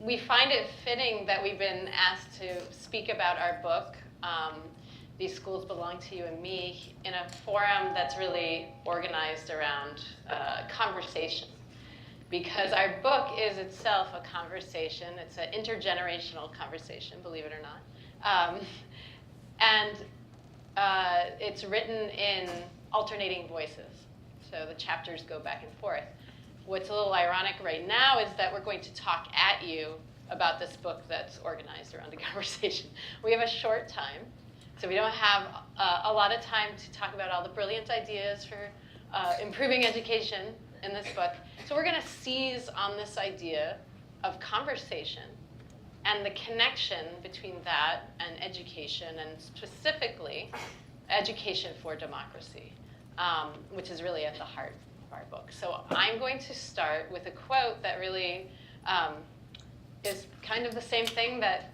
we find it fitting that we've been asked to speak about our book, These Schools Belong to You and Me, in a forum that's really organized around conversation. Because our book is itself a conversation. It's an intergenerational conversation, believe it or not. And it's written in alternating voices. So the chapters go back and forth. What's a little ironic right now is that we're going to talk at you about this book that's organized around a conversation. We have a short time, so we don't have a lot of time to talk about all the brilliant ideas for improving education in this book. So we're going to seize on this idea of conversation and the connection between that and education, and specifically education for democracy, which is really at the heart of our book. So I'm going to start with a quote that really is kind of the same thing that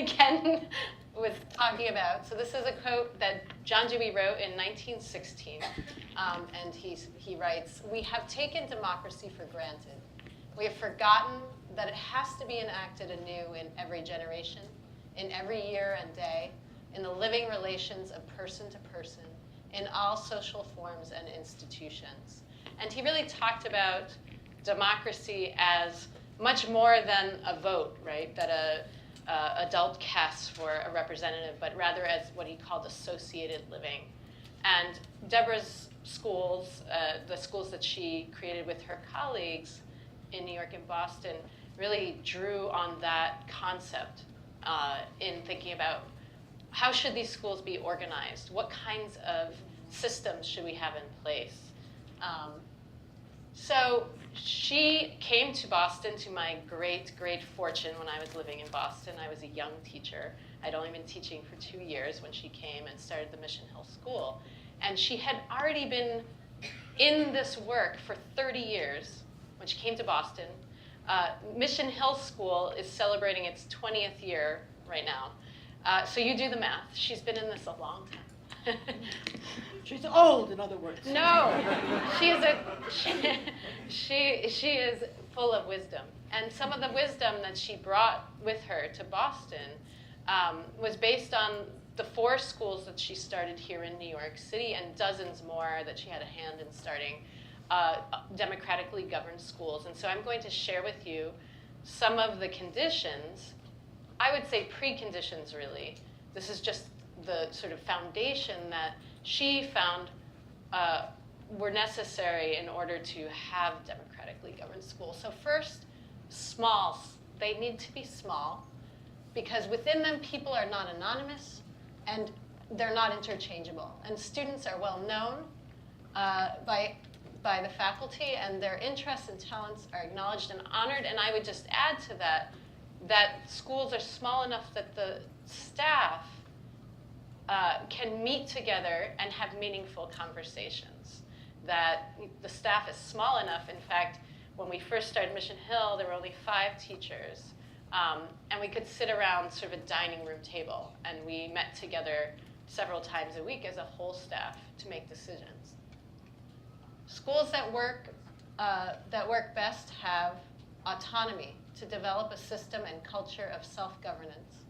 Ken was talking about. So this is a quote that John Dewey wrote in 1916, and he writes, "We have taken democracy for granted. We have forgotten that it has to be enacted anew in every generation, in every year and day, in the living relations of person to person, in all social forms and institutions." And he really talked about democracy as much more than a vote, right, that a adult casts for a representative, but rather as what he called associated living. And Deborah's schools, the schools that she created with her colleagues in New York and Boston, really drew on that concept in thinking about how should these schools be organized? What kinds of systems should we have in place? So she came to Boston, to my great, great fortune when I was living in Boston. I was a young teacher. I'd only been teaching for 2 years when she came and started the Mission Hill School. And she had already been in this work for 30 years when she came to Boston. Mission Hill School is celebrating its 20th year right now. So you do the math. She's been in this a long time. She's old, in other words. No, she is full of wisdom. And some of the wisdom that she brought with her to Boston was based on the 4 schools that she started here in New York City and dozens more that she had a hand in starting democratically governed schools. And so I'm going to share with you some of the conditions, I would say preconditions really. This is just the sort of foundation that she found were necessary in order to have democratically governed schools. So first, small. They need to be small because within them people are not anonymous and they're not interchangeable. And students are well known by the faculty, and their interests and talents are acknowledged and honored. And I would just add to that schools are small enough that the staff can meet together and have meaningful conversations. That the staff is small enough. In fact, when we first started Mission Hill, there were only 5 teachers. And we could sit around sort of a dining room table, and we met together several times a week as a whole staff to make decisions. Schools that work best have autonomy to develop a system and culture of self-governance.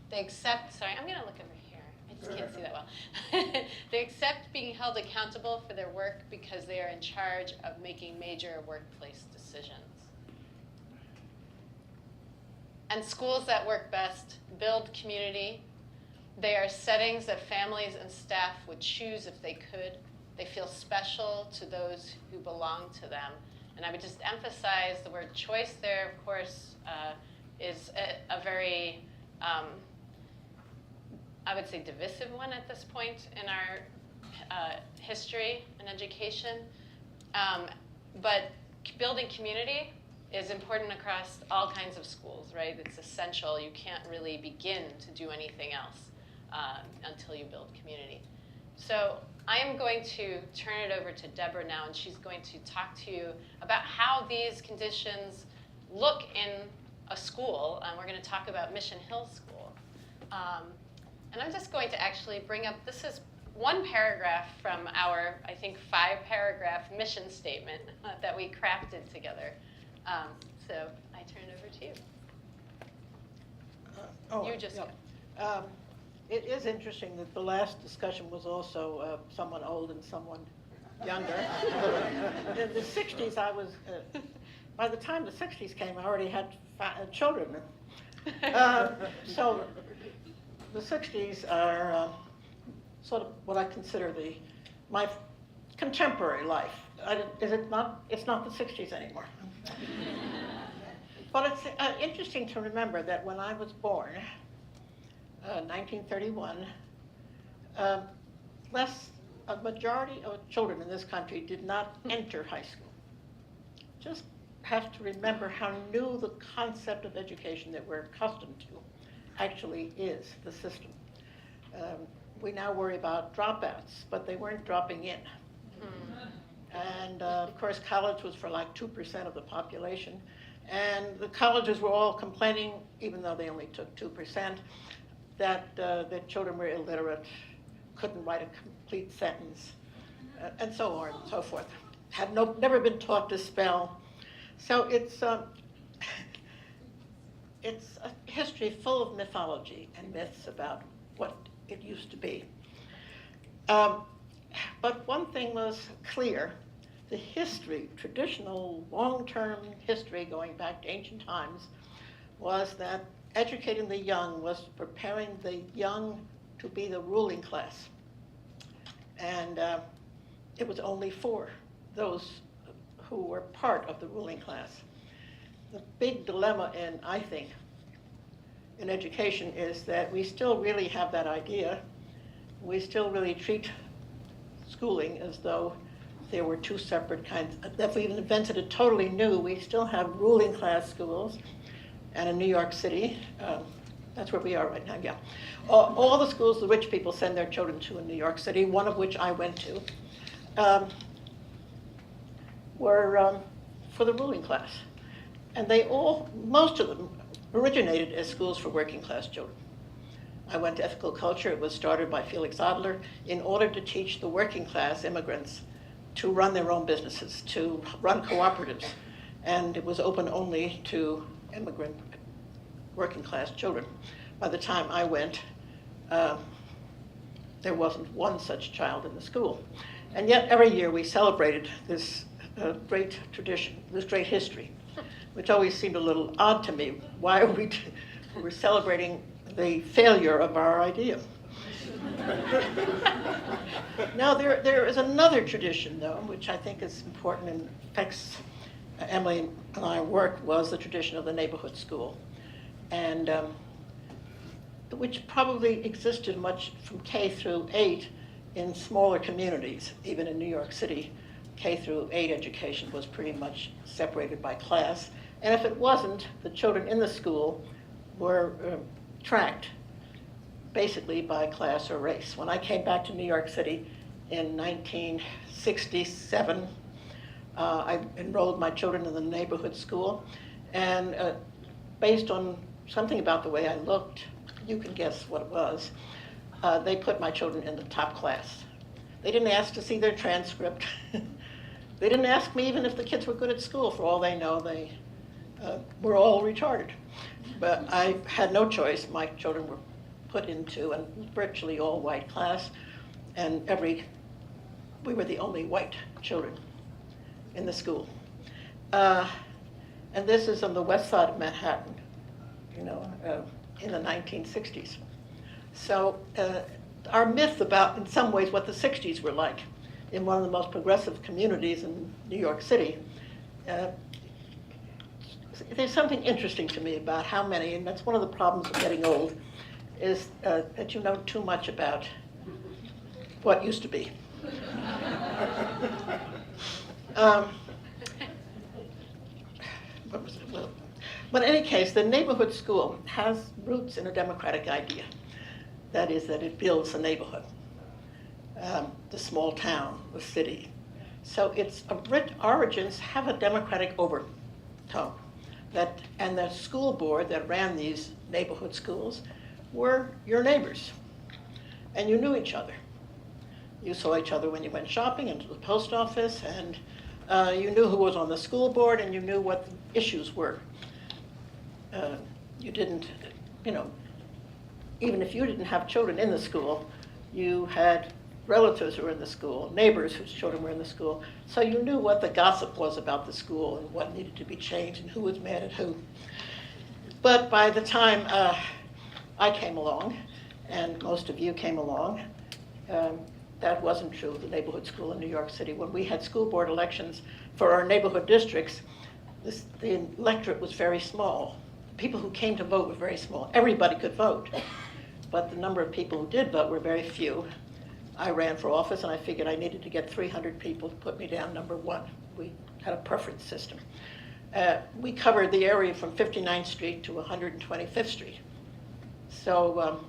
They accept, sorry, I'm going to look over here. I just can't see that well. They accept being held accountable for their work because they are in charge of making major workplace decisions. And schools that work best build community. They are settings that families and staff would choose if they could. They feel special to those who belong to them. And I would just emphasize the word choice there, of course, is a very, I would say, divisive one at this point in our history and education. But building community is important across all kinds of schools, right? It's essential. You can't really begin to do anything else until you build community. So I am going to turn it over to Deborah now, and she's going to talk to you about how these conditions look in a school. We're going to talk about Mission Hill School. And I'm just going to actually bring up, this is one paragraph from our, I think, 5-paragraph mission statement that we crafted together. So I turn it over to you. You just yeah. It is interesting that the last discussion was also someone old and someone younger. In the 60s, I was, by the time the 60s came, I already had children. So the 60s are sort of what I consider my contemporary life. Is it not? It's not the 60s anymore. But it's interesting to remember that when I was born, 1931, a majority of children in this country did not enter high school. Just have to remember how new the concept of education that we're accustomed to actually is, the system. We now worry about dropouts, but they weren't dropping in. And of course, college was for like 2% of the population. And the colleges were all complaining, even though they only took 2%, that their children were illiterate, couldn't write a complete sentence, and so on and so forth. Had never been taught to spell. So it's a history full of mythology and myths about what it used to be. But one thing was clear. The history, traditional long-term history going back to ancient times, was that educating the young was preparing the young to be the ruling class. And it was only for those who were part of the ruling class. The big dilemma I think, in education is that we still really have that idea. We still really treat schooling as though there were two separate kinds. If we invented it totally new, we still have ruling class schools. And in New York City, that's where we are right now, yeah. All the schools the rich people send their children to in New York City, one of which I went to, were for the ruling class. And most of them originated as schools for working class children. I went to ethical culture. It was started by Felix Adler in order to teach the working class immigrants to run their own businesses, to run cooperatives. And it was open only to immigrant working class children. By the time I went, there wasn't one such child in the school. And yet every year we celebrated this great tradition, this great history, which always seemed a little odd to me. Why are we we're celebrating the failure of our idea? Now there is another tradition, though, which I think is important and affects Emily and I work, was the tradition of the neighborhood school, and which probably existed much from K through 8 in smaller communities. Even in New York City, K through 8 education was pretty much separated by class, and if it wasn't, the children in the school were tracked basically by class or race. When I came back to New York City in 1967, I enrolled my children in the neighborhood school, and based on something about the way I looked, you can guess what it was, they put my children in the top class. They didn't ask to see their transcript. They didn't ask me even if the kids were good at school. For all they know, they were all retarded. But I had no choice. My children were put into a virtually all white class, and we were the only white children in the school. And this is on the west side of Manhattan, in the 1960s. So our myth about, in some ways, what the 60s were like in one of the most progressive communities in New York City, there's something interesting to me about how many, and that's one of the problems of getting old, is that you know too much about what used to be. But in any case, the neighborhood school has roots in a democratic idea. That is, that it builds a neighborhood, the small town, the city. So its origins have a democratic overtone. And the school board that ran these neighborhood schools were your neighbors, and you knew each other. You saw each other when you went shopping and to the post office, and you knew who was on the school board, and you knew what the issues were. You didn't even if you didn't have children in the school, you had relatives who were in the school, neighbors whose children were in the school. So you knew what the gossip was about the school and what needed to be changed and who was mad at who. But by the time I came along, and most of you came along, that wasn't true of the neighborhood school in New York City. When we had school board elections for our neighborhood districts, the electorate was very small. People who came to vote were very small. Everybody could vote, but the number of people who did vote were very few. I ran for office, and I figured I needed to get 300 people to put me down number one. We had a preference system. We covered the area from 59th Street to 125th Street. So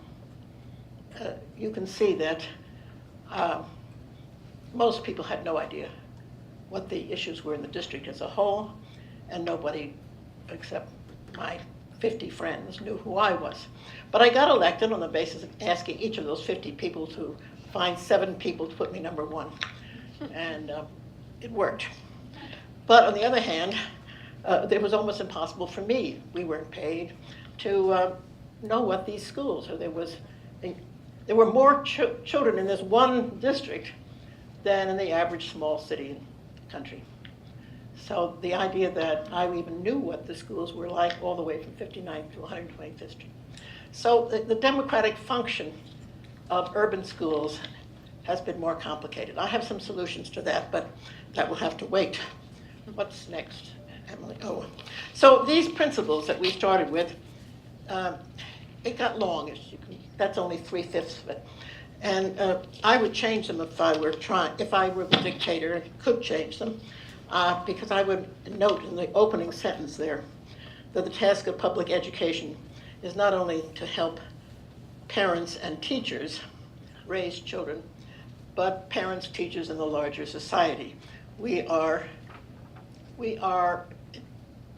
you can see that most people had no idea what the issues were in the district as a whole, and nobody except my 50 friends knew who I was. But I got elected on the basis of asking each of those 50 people to find 7 people to put me number one, and it worked. But on the other hand, it was almost impossible for me. We weren't paid to know what these schools, or there were more children in this one district than in the average small city in the country. So the idea that I even knew what the schools were like all the way from 59th to 125th Street. So the democratic function of urban schools has been more complicated. I have some solutions to that, but that will have to wait. What's next, Emily? Oh, so these principles that we started with, it got long. That's only 3/5 of it. And I would change them if I were the dictator, could change them, because I would note in the opening sentence there that the task of public education is not only to help parents and teachers raise children, but parents, teachers, and the larger society. We are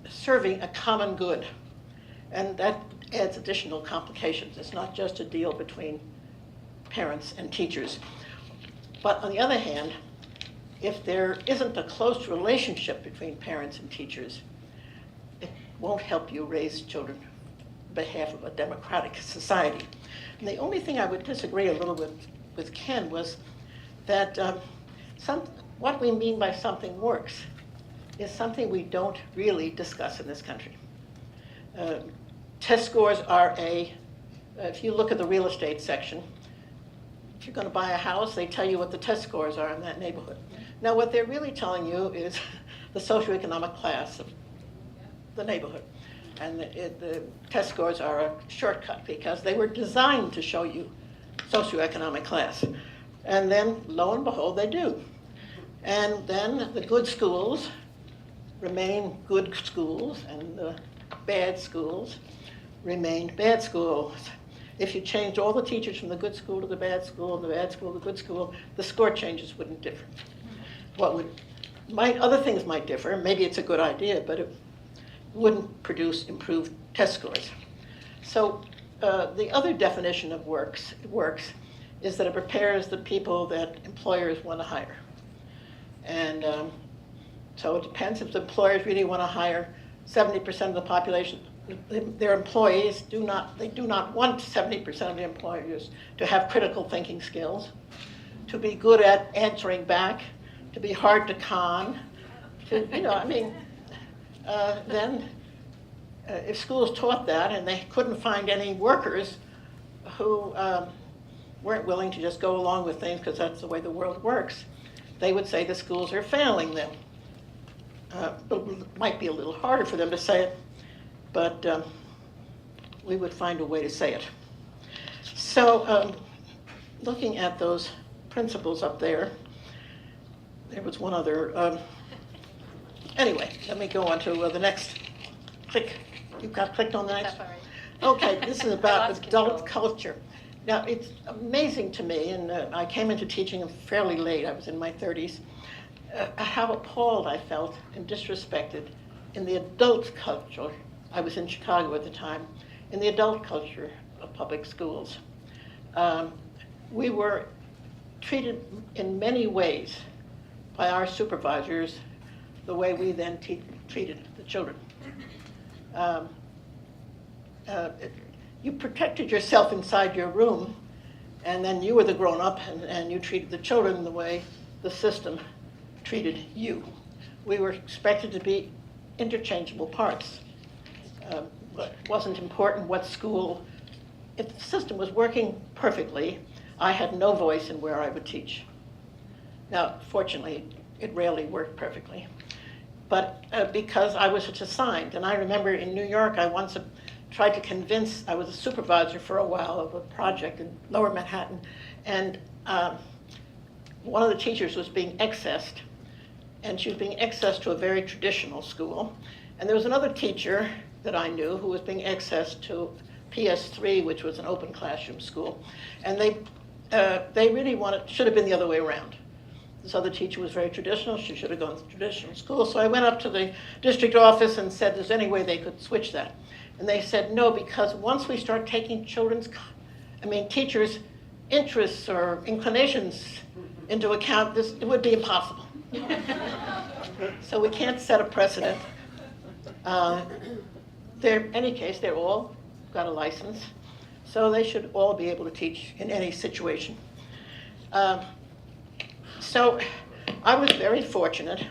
serving a common good, and that adds additional complications. It's not just a deal between parents and teachers. But on the other hand, if there isn't a close relationship between parents and teachers, it won't help you raise children on behalf of a democratic society. And the only thing I would disagree a little with Ken was that what we mean by something works is something we don't really discuss in this country. Test scores are if you look at the real estate section, if you're going to buy a house, they tell you what the test scores are in that neighborhood. Now, what they're really telling you is the socioeconomic class of the neighborhood. And the test scores are a shortcut because they were designed to show you socioeconomic class. And then, lo and behold, they do. And then the good schools remain good schools, and the bad schools remain bad schools. If you changed all the teachers from the good school to the bad school, and the bad school to the good school, the score changes wouldn't differ. Other things might differ. Maybe it's a good idea, but it wouldn't produce improved test scores. So the other definition of works is that it prepares the people that employers want to hire. And so it depends if the employers really want to hire 70% of the population. Their employees do not want 70% of the employers to have critical thinking skills, to be good at answering back, to be hard to con, then if schools taught that and they couldn't find any workers who weren't willing to just go along with things because that's the way the world works, they would say the schools are failing them. It might be a little harder for them to say it, but we would find a way to say it. So looking at those principles up there, there was one other. Anyway, let me go on to the next. Click. You got clicked on the next? That's all right. Okay, this is about adult culture. Now, it's amazing to me, and I came into teaching fairly late. I was in my 30s. How appalled I felt and disrespected in the adult culture. I was in Chicago at the time. In the adult culture of public schools, we were treated in many ways by our supervisors the way we then treated the children. you protected yourself inside your room, and then you were the grown-up, and you treated the children the way the system treated you. We were expected to be interchangeable parts. It wasn't important what school. If the system was working perfectly, I had no voice in where I would teach. Now, fortunately, it rarely worked perfectly, but because I was assigned. And I remember in New York, I once tried to convince, I was a supervisor for a while of a project in Lower Manhattan, and one of the teachers was being accessed, and she was being accessed to a very traditional school. And there was another teacher that I knew who was being accessed to PS3, which was an open classroom school. And they really should have been the other way around. This other teacher was very traditional. She should have gone to traditional school. So I went up to the district office and said, there's any way they could switch that? And they said, no, because once we start taking teachers' interests or inclinations into account, it would be impossible. So we can't set a precedent. In any case, they're all got a license, so they should all be able to teach in any situation. So I was very fortunate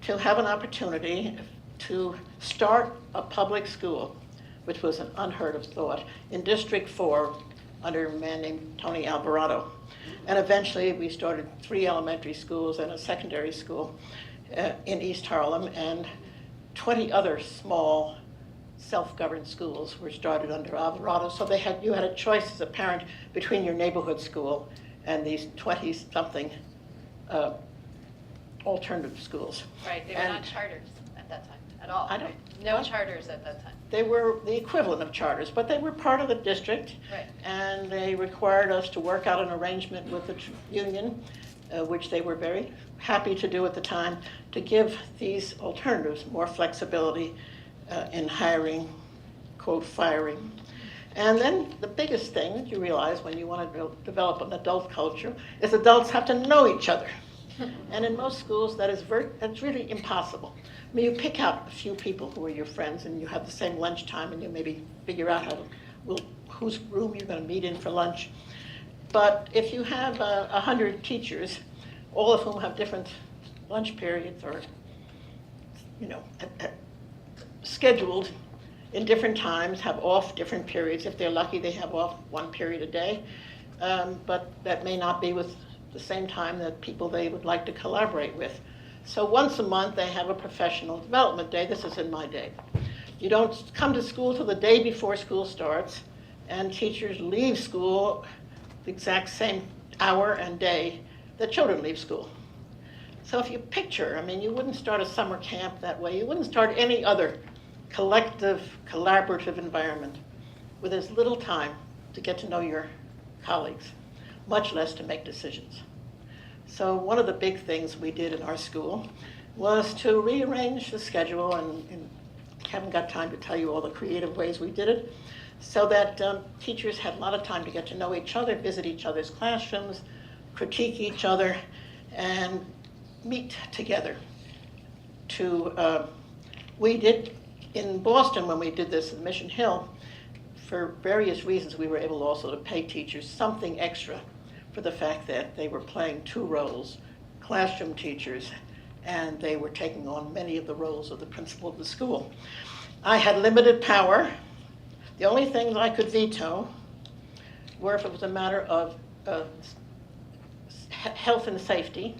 to have an opportunity to start a public school, which was an unheard of thought, in District 4 under a man named Tony Alvarado. And eventually we started 3 elementary schools and a secondary school in East Harlem, and 20 other small self-governed schools were started under Alvarado. So you had a choice as a parent between your neighborhood school and these 20-something alternative schools. Right, they were not charters at that time at all. No charters at that time. They were the equivalent of charters, but they were part of the district. Right. And they required us to work out an arrangement with the union, which they were very happy to do at the time, to give these alternatives more flexibility in hiring, quote, firing. And then the biggest thing that you realize when you want to develop an adult culture is adults have to know each other. And in most schools, that's really impossible. I mean, you pick out a few people who are your friends, and you have the same lunchtime, and you maybe figure out whose room you're going to meet in for lunch. But if you have 100 teachers, all of whom have different lunch periods, or scheduled in different times, have off different periods. If they're lucky, they have off 1 period a day, but that may not be with the same time that people they would like to collaborate with. So once a month, they have a professional development day. This is in my day. You don't come to school till the day before school starts, and teachers leave school the exact same hour and day that children leave school. So if you picture, you wouldn't start a summer camp that way. You wouldn't start any other collective, collaborative environment with as little time to get to know your colleagues, much less to make decisions. So one of the big things we did in our school was to rearrange the schedule, and I haven't got time to tell you all the creative ways we did it, so that teachers had a lot of time to get to know each other, visit each other's classrooms, critique each other, and meet together. We did in Boston, when we did this in Mission Hill, for various reasons, we were able also to pay teachers something extra for the fact that they were playing 2 roles, classroom teachers, and they were taking on many of the roles of the principal of the school. I had limited power. The only things I could veto were if it was a matter of health and safety.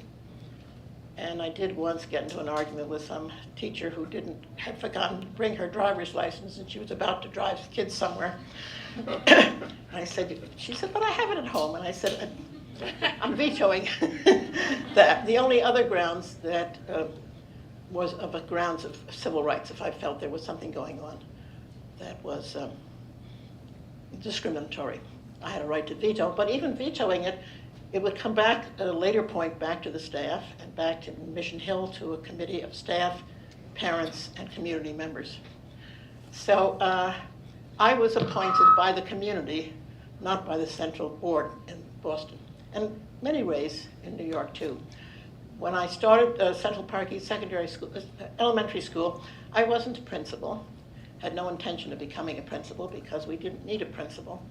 And I did once get into an argument with some teacher who had forgotten to bring her driver's license, and she was about to drive the kids somewhere. She said, but I have it at home. And I said, I'm vetoing that. The only other grounds that was of grounds of civil rights, if I felt there was something going on that was discriminatory. I had a right to veto, but even vetoing it, it would come back at a later point back to the staff and back to Mission Hill to a committee of staff, parents, and community members. So I was appointed by the community, not by the central board in Boston, and many ways in New York too. When I started Central Park East Secondary School, elementary school, I wasn't a principal, had no intention of becoming a principal because we didn't need a principal.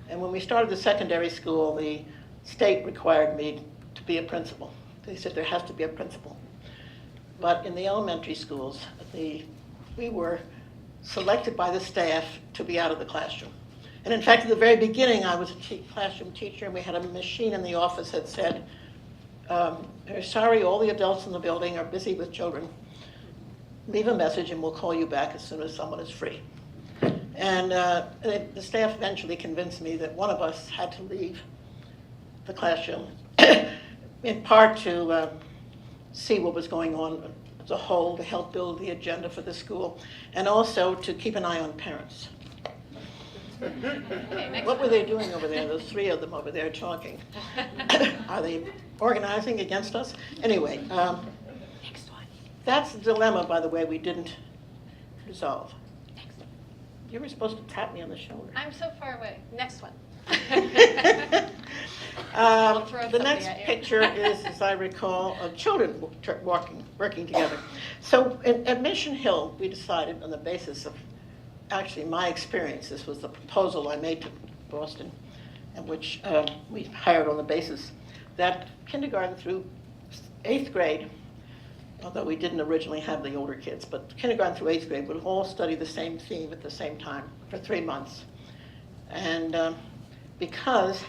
And when we started the secondary school, the state required me to be a principal. They said there has to be a principal. But in the elementary schools, we were selected by the staff to be out of the classroom. And in fact, at the very beginning, I was a classroom teacher, and we had a machine in the office that said, "We're sorry, all the adults in the building are busy with children. Leave a message and we'll call you back as soon as someone is free." And the staff eventually convinced me that one of us had to leave the classroom, in part to see what was going on as a whole, to help build the agenda for the school, and also to keep an eye on parents. Okay, What were they doing over there? Those three of them over there talking. Are they organizing against us? Anyway, Next one. that's the dilemma, by the way, we didn't resolve. Next one. You were supposed to tap me on the shoulder. I'm so far away. Next one. throw The something next at you. picture is, as I recall, of children working together. So at Mission Hill, we decided on the basis of actually my experience, this was the proposal I made to Boston, and which we hired on the basis that kindergarten through 8th grade, although we didn't originally have the older kids, but kindergarten through 8th grade would all study the same theme at the same time for 3 months. And because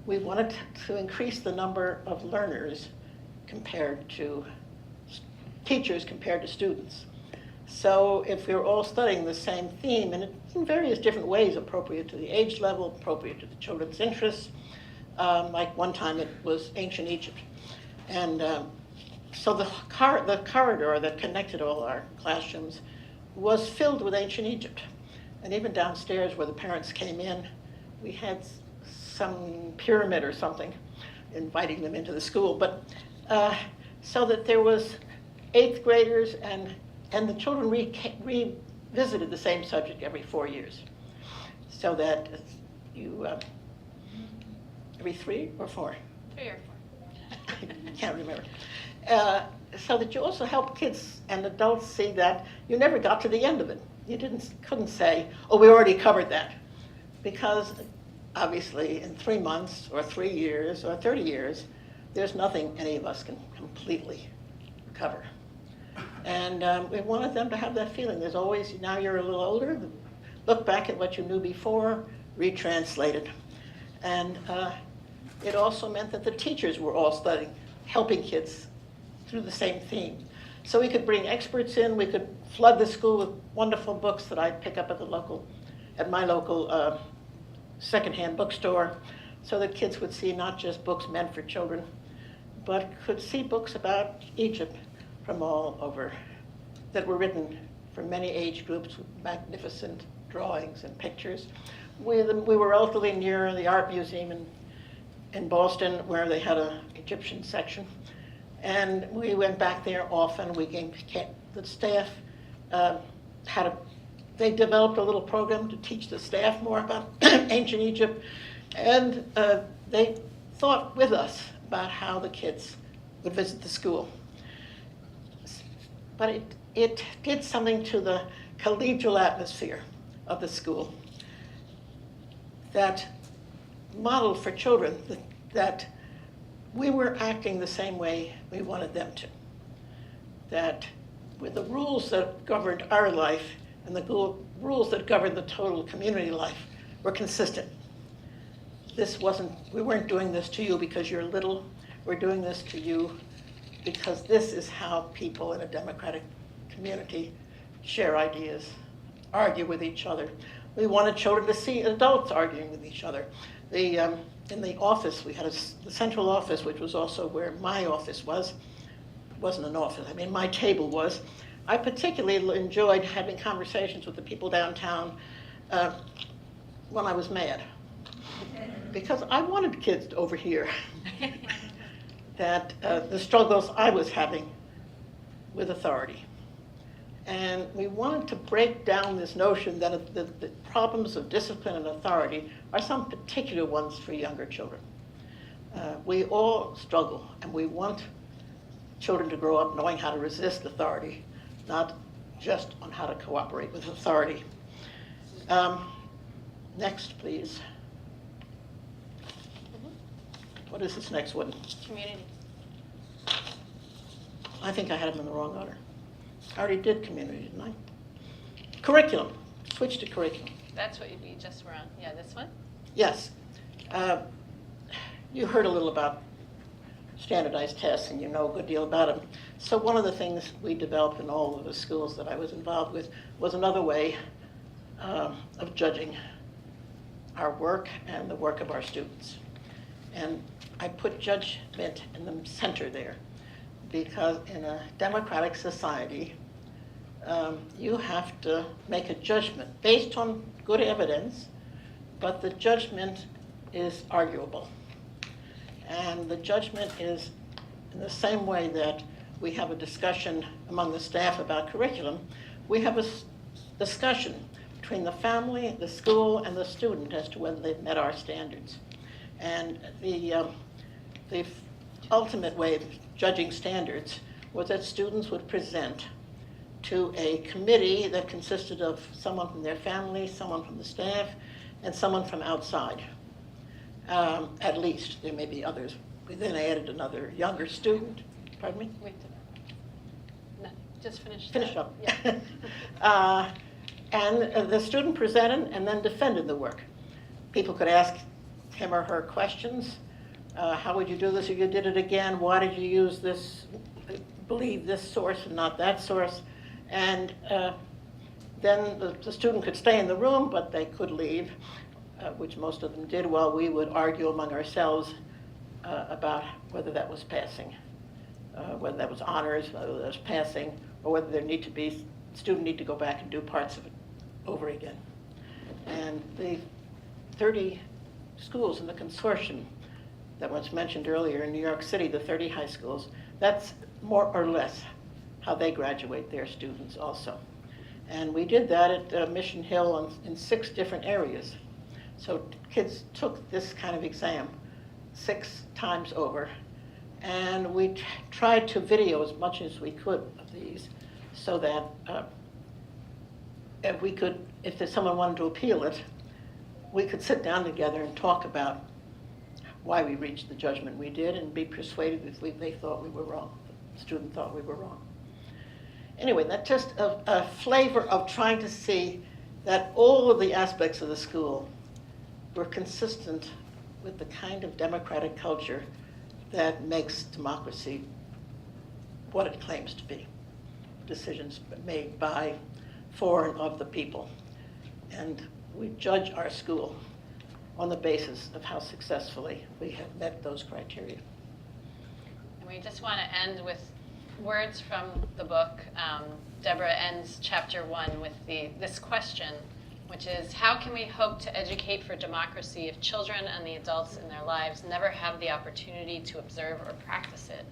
we wanted to increase the number of learners compared to teachers compared to students. So if we were all studying the same theme, and in various different ways, appropriate to the age level, appropriate to the children's interests, like one time it was ancient Egypt. And so the corridor that connected all our classrooms was filled with ancient Egypt. And even downstairs where the parents came in, we had some pyramid or something inviting them into the school. But so that there was 8th graders and the children revisited the same subject every 4 years. So that you, every 3 or 4? 3 or 4. I can't remember. So that you also help kids and adults see that you never got to the end of it. You couldn't say, "Oh, we already covered that," because obviously in 3 months or 3 years or 30 years, there's nothing any of us can completely cover. And we wanted them to have that feeling. There's always, now you're a little older, look back at what you knew before, retranslate it. And it also meant that the teachers were all studying, helping kids through the same theme. So we could bring experts in, we could flood the school with wonderful books that I'd pick up at my local secondhand bookstore, so that kids would see not just books meant for children, but could see books about Egypt from all over, that were written for many age groups with magnificent drawings and pictures. We were relatively near the art museum in Boston, where they had an Egyptian section. And we went back there often. The staff they developed a little program to teach the staff more about ancient Egypt. And they thought with us about how the kids would visit the school. But it did something to the collegial atmosphere of the school that modeled for children that we were acting the same way we wanted them to. That with the rules that governed our life and the rules that governed the total community life were consistent. We weren't doing this to you because you're little, we're doing this to you because this is how people in a democratic community share ideas, argue with each other. We wanted children to see adults arguing with each other. In the office, we had the central office, which was also where my office was. It wasn't an office, my table was. I particularly enjoyed having conversations with the people downtown when I was mad, because I wanted kids to overhear that the struggles I was having with authority. And we wanted to break down this notion that the problems of discipline and authority are some particular ones for younger children. We all struggle, and we want children to grow up knowing how to resist authority, not just on how to cooperate with authority. Next, please. What is this next one? Community. I think I had them in the wrong order. I already did community, didn't I? Curriculum. Switch to curriculum. That's what we just were on. Yeah, this one? Yes. You heard a little about standardized tests, and you know a good deal about them. So one of the things we developed in all of the schools that I was involved with was another way of judging our work and the work of our students. And I put judgment in the center there, because in a democratic society, you have to make a judgment based on good evidence, but the judgment is arguable. And the judgment is in the same way that we have a discussion among the staff about curriculum, we have a discussion between the family, the school, and the student as to whether they've met our standards. And the ultimate way of judging standards was that students would present to a committee that consisted of someone from their family, someone from the staff, and someone from outside. At least. There may be others. We then added another younger student. Pardon me? Wait. No, just finish. Finish that. up. Yeah. And the student presented and then defended the work. People could ask him or her questions. How would you do this if you did it again? Why did you use this, believe this source and not that source? And then the student could stay in the room, but they could leave, which most of them did, while we would argue among ourselves about whether that was passing, whether that was honors, whether that was passing, or whether student need to go back and do parts of it over again. And the 30 schools in the consortium that was mentioned earlier in New York City, the 30 high schools, that's more or less how they graduate their students also. And we did that at Mission Hill in 6 different areas. So kids took this kind of exam 6 times over, and we tried to video as much as we could of these, so that if someone wanted to appeal it, we could sit down together and talk about why we reached the judgment we did and be persuaded if they thought we were wrong, the student thought we were wrong. Anyway, that's just a flavor of trying to see that all of the aspects of the school were consistent with the kind of democratic culture that makes democracy what it claims to be. Decisions made by, for, and of the people. And we judge our school on the basis of how successfully we have met those criteria. And we just want to end with words from the book. Deborah ends chapter 1 with this question, which is, how can we hope to educate for democracy if children and the adults in their lives never have the opportunity to observe or practice it?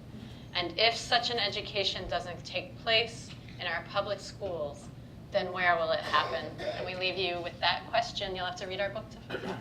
And if such an education doesn't take place in our public schools, then where will it happen? And we leave you with that question. You'll have to read our book to find out.